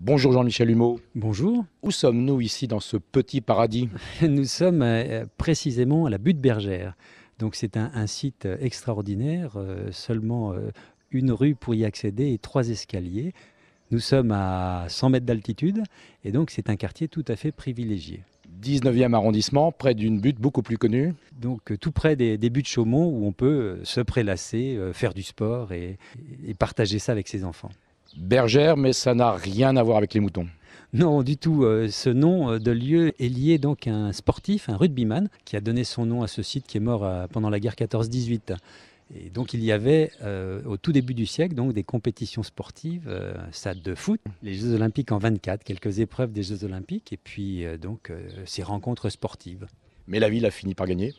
Bonjour Jean-Michel Humeau. Bonjour, Où sommes-nous ici dans ce petit paradis? nous sommes précisément à la Butte Bergère. Donc c'est un site extraordinaire, seulement une rue pour y accéder et 3 escaliers. Nous sommes à 100 mètres d'altitude et donc c'est un quartier tout à fait privilégié. 19e arrondissement, près d'une butte beaucoup plus connue. Donc tout près des buttes Chaumont où on peut se prélasser, faire du sport et partager ça avec ses enfants. Bergère, mais ça n'a rien à voir avec les moutons. Non, du tout. Ce nom de lieu est lié donc à un sportif, un rugbyman, qui a donné son nom à ce site qui est mort pendant la guerre 14-18. Et donc il y avait au tout début du siècle donc des compétitions sportives, stade de foot, les Jeux Olympiques en 24, quelques épreuves des Jeux Olympiques et puis ces rencontres sportives. Mais la ville a fini par gagner.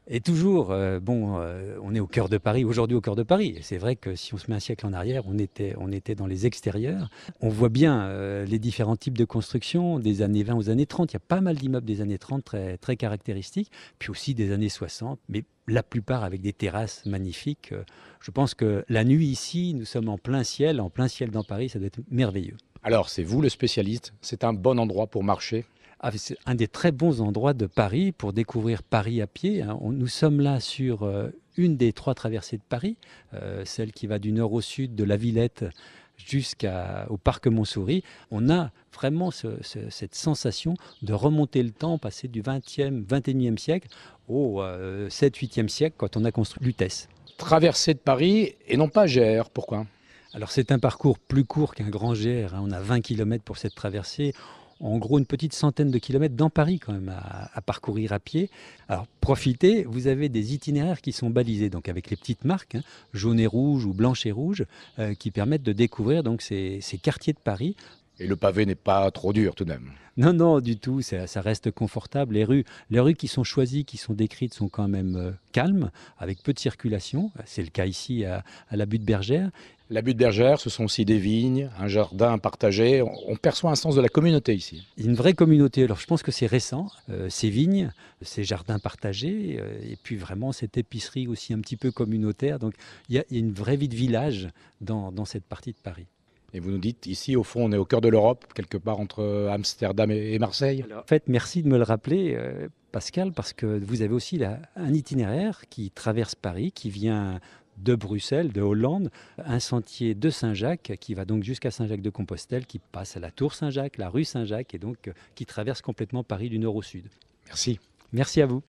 Et toujours, on est au cœur de Paris, aujourd'hui au cœur de Paris. Et c'est vrai que si on se met un siècle en arrière, on était dans les extérieurs. On voit bien les différents types de constructions des années 20 aux années 30. Il y a pas mal d'immeubles des années 30 très, très caractéristiques, puis aussi des années 60, mais la plupart avec des terrasses magnifiques. Je pense que la nuit ici, nous sommes en plein ciel dans Paris, ça doit être merveilleux. Alors, c'est vous le spécialiste, c'est un bon endroit pour marcher. Ah, c'est un des très bons endroits de Paris pour découvrir Paris à pied, hein. Nous sommes là sur une des 3 traversées de Paris, celle qui va du nord au sud, de la Villette jusqu'au parc Montsouris. On a vraiment cette sensation de remonter le temps, passer du 20e, 21e siècle au 7, 8e siècle quand on a construit Lutèce. Traversée de Paris et non pas GR, pourquoi? Alors c'est un parcours plus court qu'un grand GR, hein. On a 20 km pour cette traversée. En gros, une petite centaine de kilomètres dans Paris quand même à parcourir à pied. Alors profitez, vous avez des itinéraires qui sont balisés, donc avec les petites marques, hein, jaune et rouge ou blanche et rouge, qui permettent de découvrir donc ces quartiers de Paris. Et le pavé n'est pas trop dur tout de même. Non, non, du tout, ça reste confortable. Les rues qui sont choisies, qui sont décrites, sont quand même calmes, avec peu de circulation. C'est le cas ici à la Butte Bergère. La butte Bergère, ce sont aussi des vignes, un jardin partagé. On perçoit un sens de la communauté ici. Il y a une vraie communauté. Alors je pense que c'est récent, ces vignes, ces jardins partagés, et puis vraiment cette épicerie aussi un petit peu communautaire. Donc il y a une vraie vie de village dans cette partie de Paris. Et vous nous dites, ici, au fond, on est au cœur de l'Europe, quelque part entre Amsterdam et Marseille. Alors, en fait, merci de me le rappeler, Pascal, parce que vous avez aussi là un itinéraire qui traverse Paris, qui vient de Bruxelles, de Hollande, un sentier de Saint-Jacques qui va donc jusqu'à Saint-Jacques-de-Compostelle, qui passe à la Tour Saint-Jacques, la rue Saint-Jacques, et donc qui traverse complètement Paris du nord au sud. Merci. Merci à vous.